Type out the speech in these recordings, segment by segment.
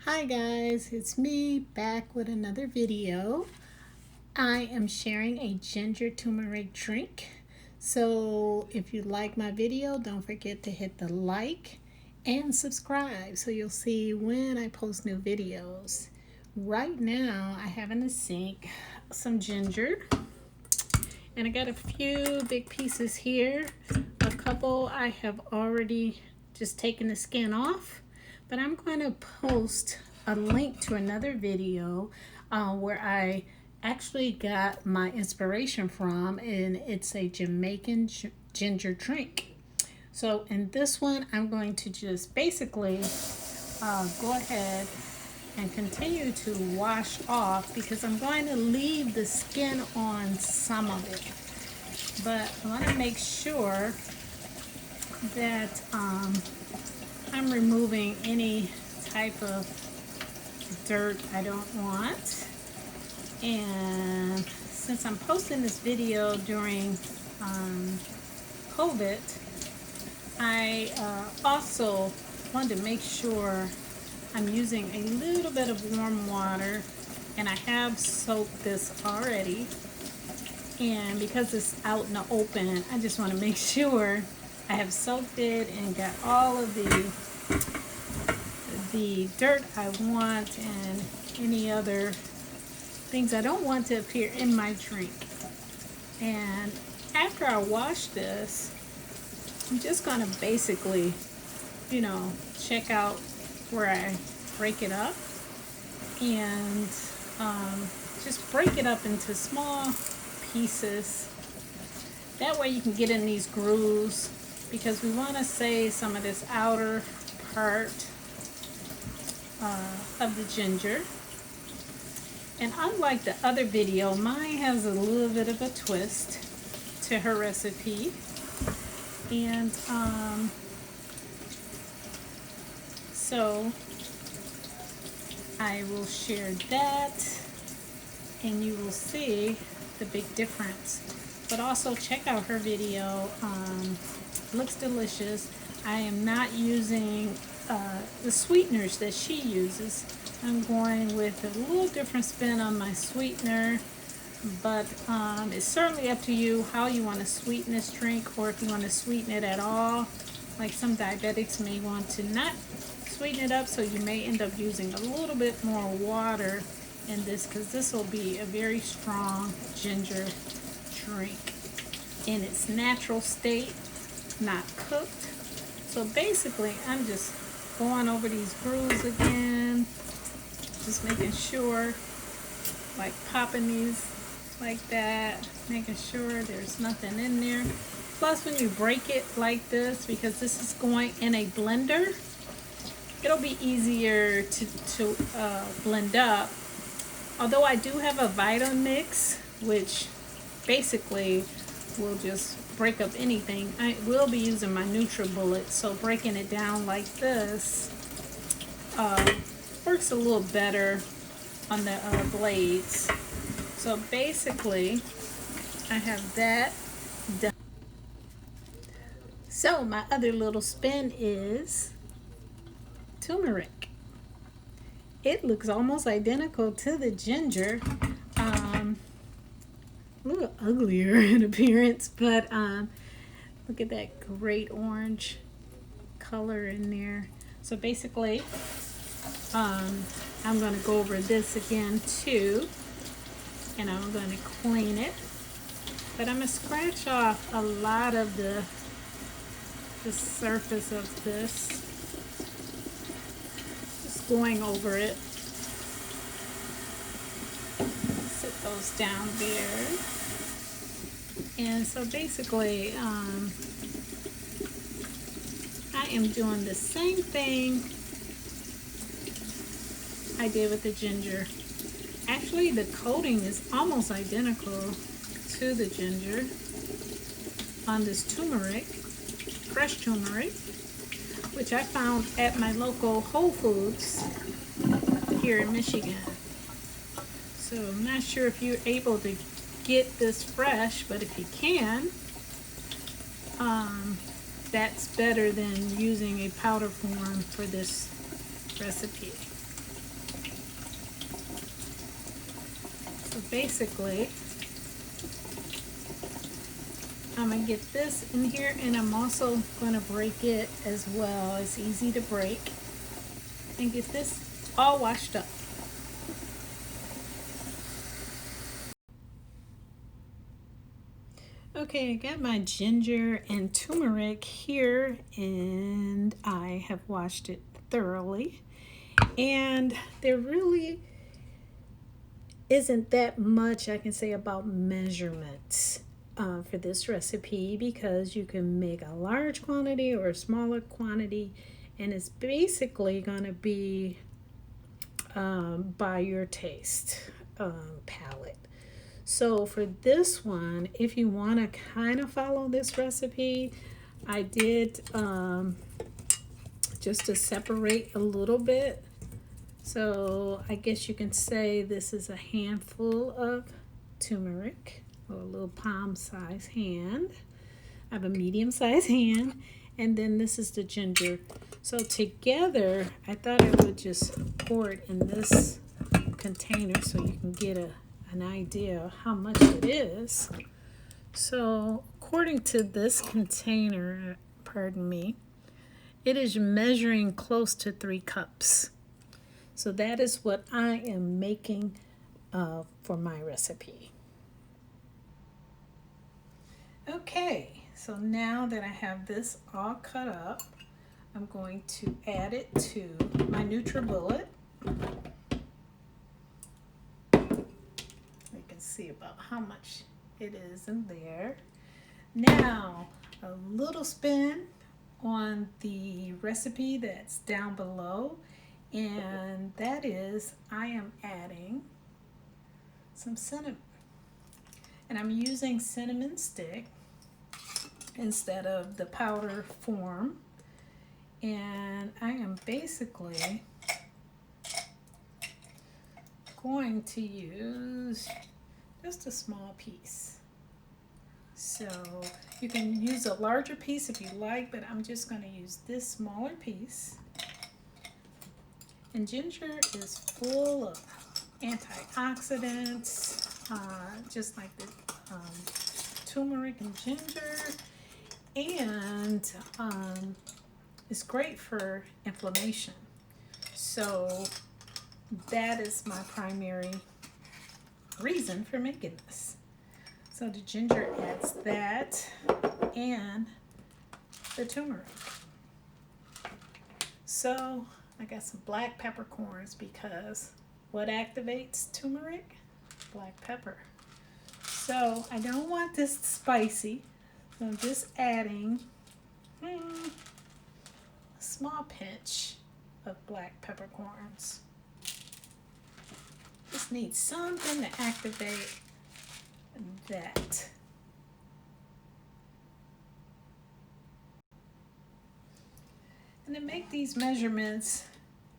Hi guys, it's me back with another video. I am sharing a ginger turmeric drink. So if you like my video, don't forget to hit the like and subscribe so you'll see when I post new videos. Right now I have in the sink some ginger, and I got a few big pieces here. A couple I have already just taken the skin off, but I'm going to post a link to another video where I actually got my inspiration from, and it's a Jamaican ginger drink. So in this one, I'm going to just basically go ahead and continue to wash off, because I'm going to leave the skin on some of it, but I want to make sure that I'm removing any type of dirt I don't want. And since I'm posting this video during COVID, I also wanted to make sure I'm using a little bit of warm water, and I have soaked this already. And because it's out in the open, I just want to make sure I have soaked it and got all of the dirt I want and any other things I don't want to appear in my drink. And after I wash this, I'm just going to basically, check out where I break it up, and just break it up into small pieces. That way you can get in these grooves, because we want to save some of this outer part of the ginger. And unlike the other video, mine has a little bit of a twist to her recipe. And so I will share that, and you will see the big difference. But also check out her video. Looks delicious. I am not using the sweeteners that she uses. I'm going with a little different spin on my sweetener, but it's certainly up to you how you want to sweeten this drink, or if you want to sweeten it at all. Like some diabetics may want to not sweeten it up, so you may end up using a little bit more water in this, because this will be a very strong ginger drink in its natural state, not cooked. So basically I'm just going over these grooves again, just making sure, like popping these like that, making sure there's nothing in there. Plus, when you break it like this, because this is going in a blender, it'll be easier to blend up. Although I do have a Vitamix, which basically will just break up anything. I will be using my NutriBullet, so breaking it down like this works a little better on the blades. So basically, I have that done. So my other little spin is turmeric. It looks almost identical to the ginger. A little uglier in appearance, but look at that great orange color in there. So basically, I'm going to go over this again too, and I'm going to clean it. But I'm going to scratch off a lot of the surface of this, just going over it. Sit those down there. And so basically, I am doing the same thing I did with the ginger. Actually, the coating is almost identical to the ginger on this turmeric, fresh turmeric, which I found at my local Whole Foods here in Michigan. So I'm not sure if you're able to get this fresh, but if you can, that's better than using a powder form for this recipe. So basically, I'm going to get this in here, and I'm also going to break it as well. It's easy to break. And get this all washed up. Okay, I got my ginger and turmeric here, and I have washed it thoroughly. And there really isn't that much I can say about measurements for this recipe, because you can make a large quantity or a smaller quantity, and it's basically going to be by your taste palette. So for this one, if you want to kind of follow this recipe, I did just to separate a little bit. So I guess you can say this is a handful of turmeric, or a little palm size hand. I have a medium size hand, and then this is the ginger. So together, I thought I would just pour it in this container so you can get an idea of how much it is. So according to this container, pardon me, it is measuring close to 3 cups. So that is what I am making for my recipe. Okay, so now that I have this all cut up, I'm going to add it to my NutriBullet. You can see about how much it is in there. Now, a little spin on the recipe that's down below, and that is I am adding some cinnamon. And I'm using cinnamon stick instead of the powder form. And I am basically going to use just a small piece. So you can use a larger piece if you like, but I'm just going to use this smaller piece. And ginger is full of antioxidants, just like the turmeric and ginger, and it's great for inflammation. So that is my primary reason for making this. So the ginger adds that, and the turmeric. So I got some black peppercorns, because what activates turmeric? Black pepper. So I don't want this spicy, so I'm just adding a small pinch of black peppercorns. Just need something to activate that. And to make these measurements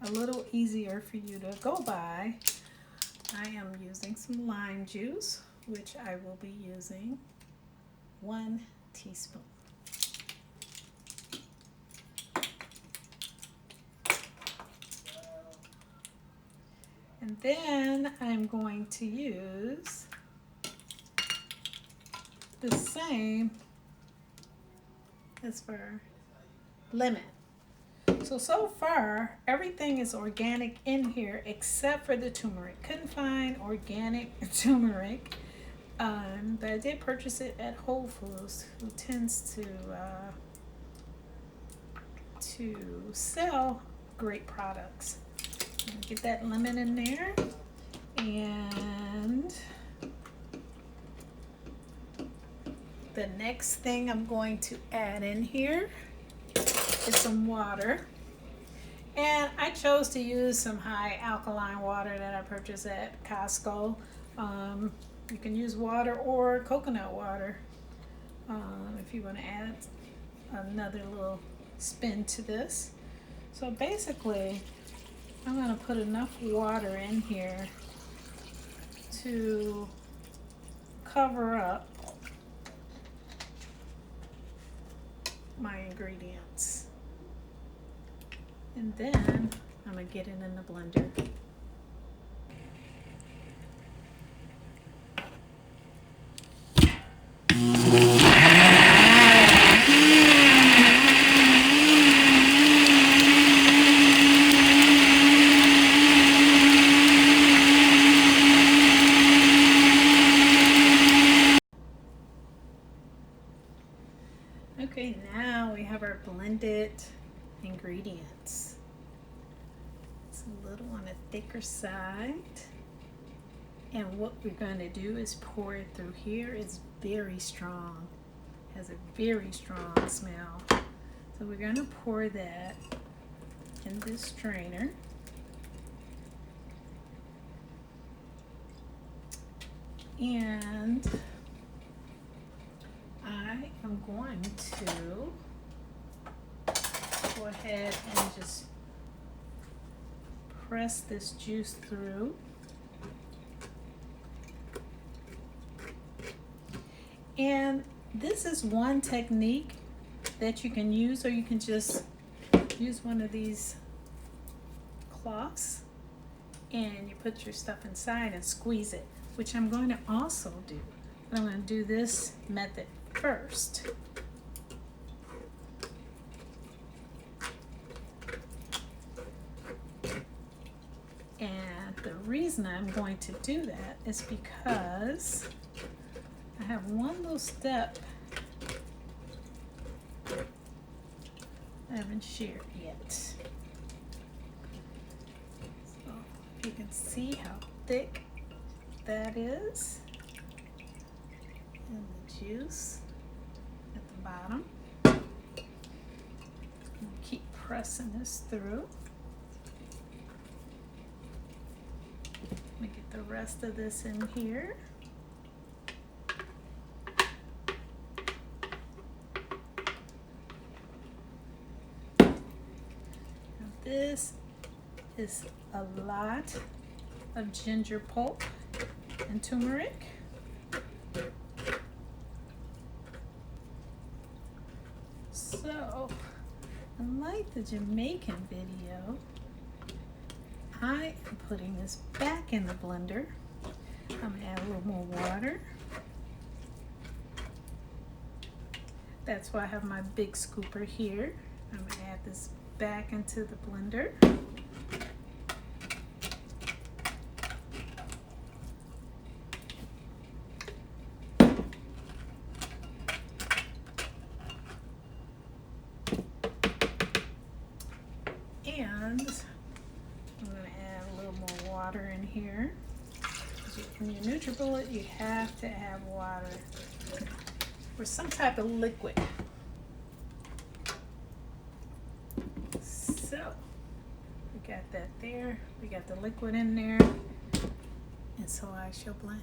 a little easier for you to go by, I am using some lime juice, which I will be using 1 teaspoon. And then I'm going to use the same as for lemon. So far, everything is organic in here except for the turmeric. Couldn't find organic turmeric, but I did purchase it at Whole Foods, who tends to sell great products. Get that lemon in there, and the next thing I'm going to add in here is some water. And I chose to use some high alkaline water that I purchased at Costco. You can use water or coconut water if you want to add another little spin to this. So basically, I'm going to put enough water in here to cover up my ingredients. And then I'm going to get it in the blender. blended ingredients. It's a little on the thicker side. And what we're going to do is pour it through here. It's very strong. It has a very strong smell. So we're going to pour that in this strainer. And I am going to go ahead and just press this juice through. And this is one technique that you can use, or you can just use one of these cloths and you put your stuff inside and squeeze it, which I'm going to also do. But I'm going to do this method first. And the reason I'm going to do that is because I have one little step I haven't shared yet. So you can see how thick that is, and the juice at the bottom. And keep pressing this through. Let me get the rest of this in here. This is a lot of ginger pulp and turmeric. So, unlike the Jamaican video, I am putting this back in the blender. I'm gonna add a little more water. That's why I have my big scooper here. I'm gonna add this back into the blender. And I'm going to add a little more water in here. In your NutriBullet, you have to have water or some type of liquid. So we got that there, we got the liquid in there, and so I shall blend.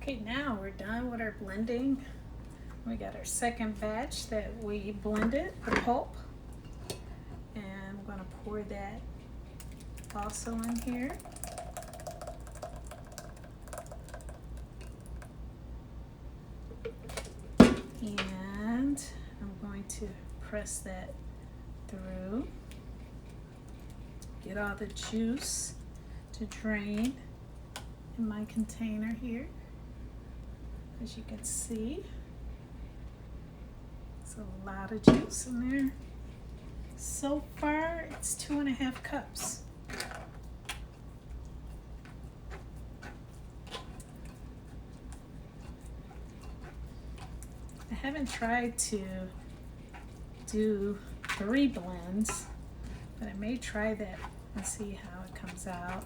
Okay, now we're done with our blending. We got our second batch that we blended, the pulp. And I'm going to pour that also in here. And I'm going to press that through. Get all the juice to drain in my container here. As you can see, it's a lot of juice in there. So far, it's 2.5 cups. I haven't tried to do 3 blends, but I may try that and see how it comes out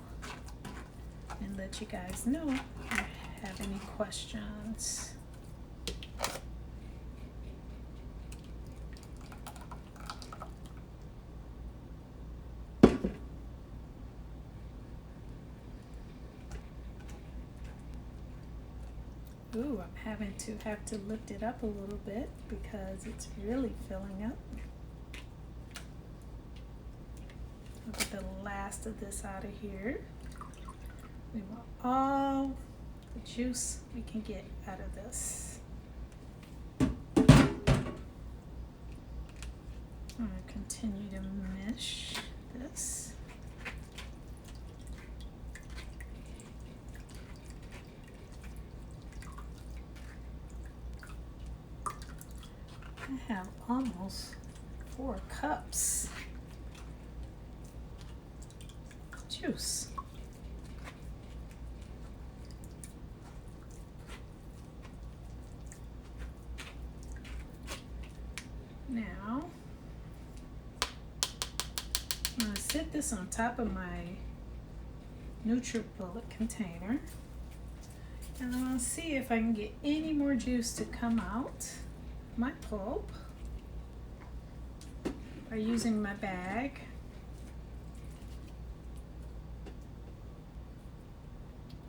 and let you guys know if you have any questions. Ooh, I'm having to lift it up a little bit because it's really filling up. Look at the last of this out of here. We want all the juice we can get out of this. I'm going to continue to mesh this. I have almost 4 cups juice. Now, I'm going to sit this on top of my NutriBullet container, and I'm going to see if I can get any more juice to come out my pulp by using my bag.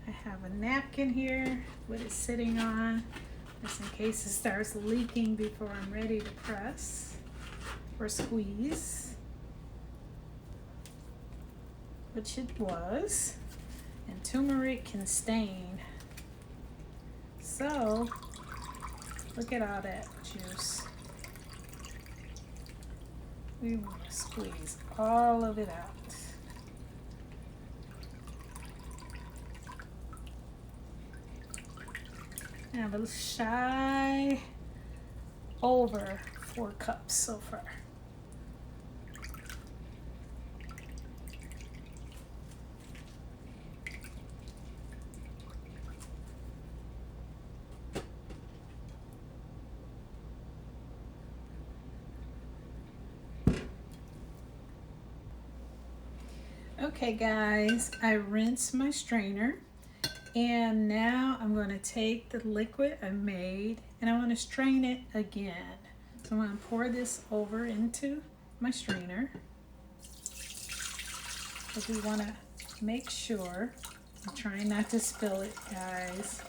I have a napkin here, what it's sitting on, just in case it starts leaking before I'm ready to press or squeeze, which it was. And turmeric can stain. So, look at all that juice. We want to squeeze all of it out. I have a shy over 4 cups so far. Okay guys, I rinsed my strainer, and now I'm going to take the liquid I made and I want to strain it again. So I'm going to pour this over into my strainer, because we want to make sure. I'm trying not to spill it, guys.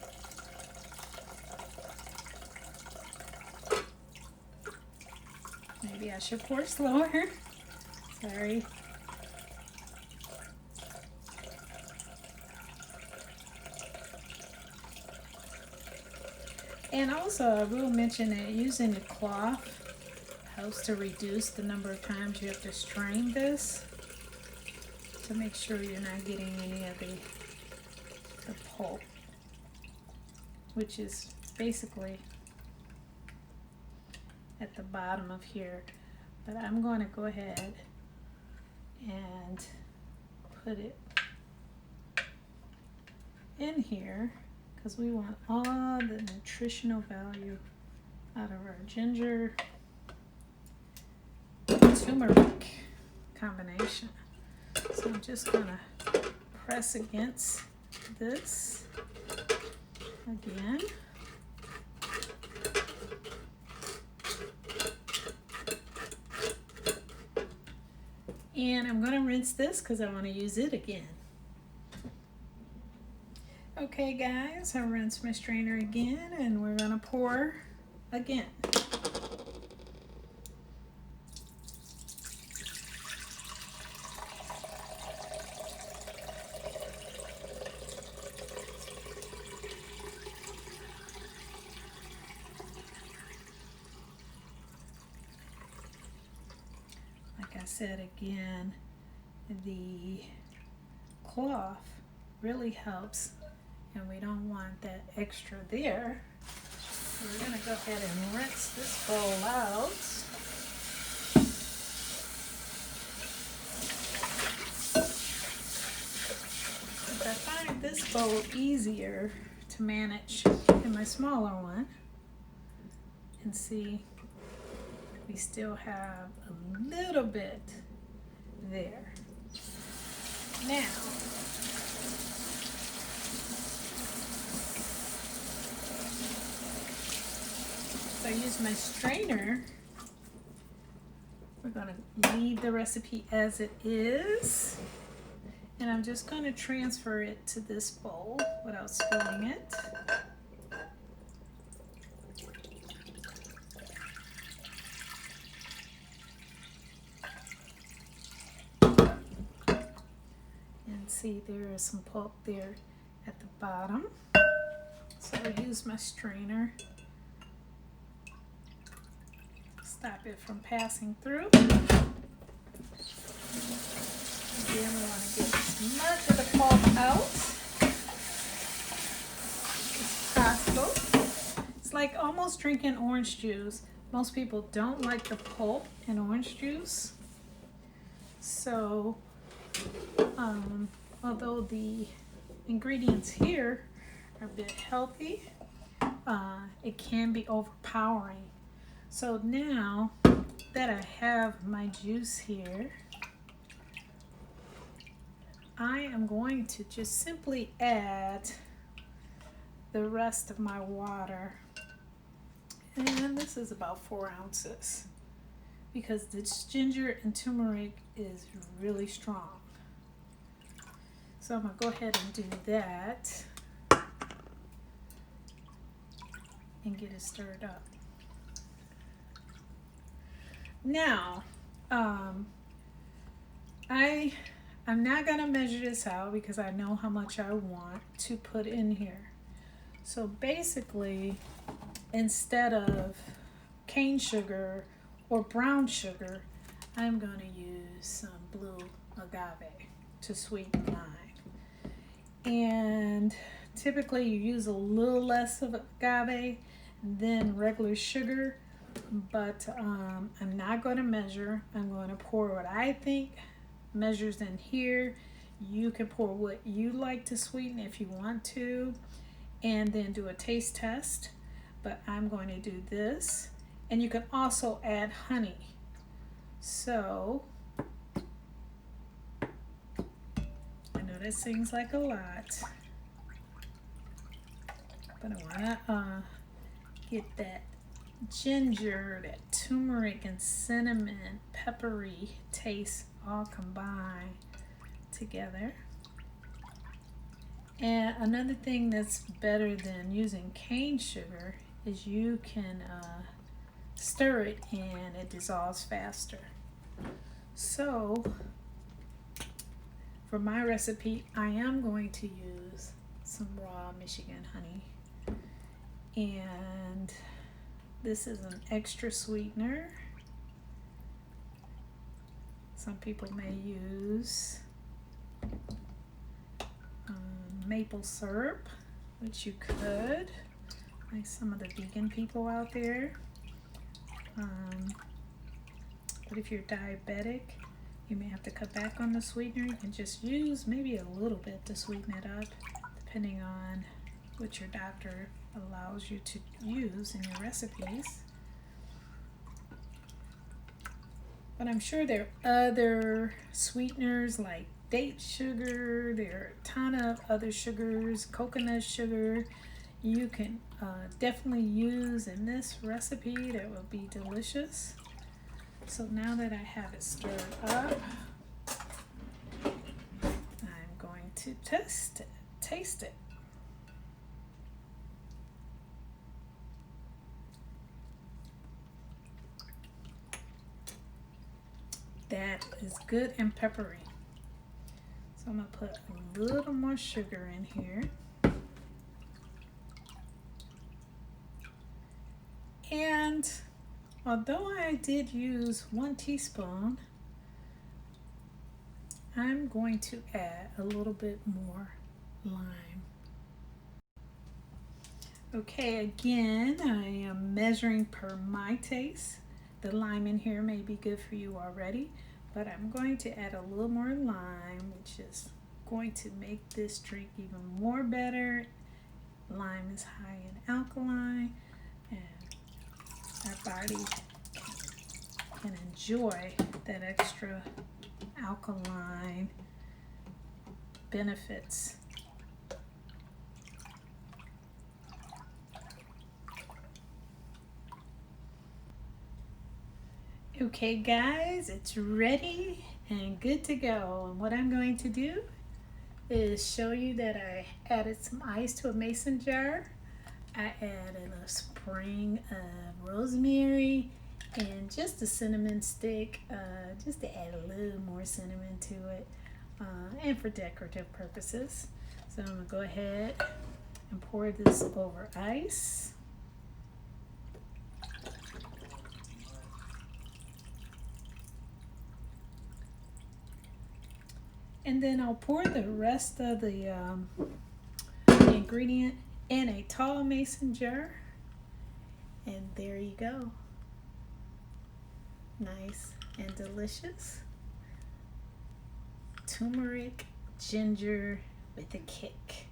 Maybe I should pour slower. Sorry. And also, I will mention that using a cloth helps to reduce the number of times you have to strain this, to make sure you're not getting any of the pulp, which is basically at the bottom of here. But I'm going to go ahead and put it in here, because we want all the nutritional value out of our ginger and turmeric combination. So I'm just gonna press against this again. And I'm gonna rinse this because I want to use it again. Okay guys, I rinsed my strainer again, and we're gonna pour again. Like I said again, the cloth really helps, and we don't want that extra there. So we're going to go ahead and rinse this bowl out. I find this bowl easier to manage than my smaller one. And see, we still have a little bit there. Now, I use my strainer. We're going to leave the recipe as it is, and I'm just going to transfer it to this bowl without spilling it. And see, there is some pulp there at the bottom. So I'll use my strainer. Stop it from passing through. Again, we want to get as much of the pulp out as possible. It's like almost drinking orange juice, Most people don't like the pulp in orange juice. So, although the ingredients here are a bit healthy, it can be overpowering. So now that I have my juice here, I am going to just simply add the rest of my water. And this is about 4 ounces because this ginger and turmeric is really strong. So I'm gonna go ahead and do that and get it stirred up. Now, I'm not gonna measure this out because I know how much I want to put in here. So basically, instead of cane sugar or brown sugar, I'm gonna use some blue agave to sweeten mine. And typically you use a little less of agave than regular sugar, but I'm not going to measure. I'm going to pour what I think measures in here. You can pour what you like to sweeten if you want to, and then do a taste test. But I'm going to do this, and you can also add honey. So I know that seems like a lot, but I want to get that ginger, that turmeric and cinnamon, peppery taste all combined together. And another thing that's better than using cane sugar is you can stir it and it dissolves faster. So for my recipe, I am going to use some raw Michigan honey, and this is an extra sweetener. Some people may use maple syrup, which you could, like some of the vegan people out there. But if you're diabetic, you may have to cut back on the sweetener. You can just use maybe a little bit to sweeten it up, depending on what your doctor allows you to use in your recipes. But I'm sure there are other sweeteners like date sugar, there are a ton of other sugars, coconut sugar, you can definitely use in this recipe that will be delicious. So now that I have it stirred up, I'm going to taste it. That is good and peppery. So I'm going to put a little more sugar in here. And although I did use 1 teaspoon, I'm going to add a little bit more lime. Okay, again, I am measuring per my taste. The lime in here may be good for you already, but I'm going to add a little more lime, which is going to make this drink even more better. Lime is high in alkaline, and our body can enjoy that extra alkaline benefits. Okay guys, it's ready and good to go. And what I'm going to do is show you that I added some ice to a mason jar. I added a sprig of rosemary and just a cinnamon stick, just to add a little more cinnamon to it, and for decorative purposes. So I'm going to go ahead and pour this over ice. And then I'll pour the rest of the ingredient in a tall mason jar. And there you go. Nice and delicious. Turmeric ginger with a kick.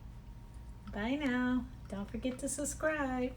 Bye now. Don't forget to subscribe.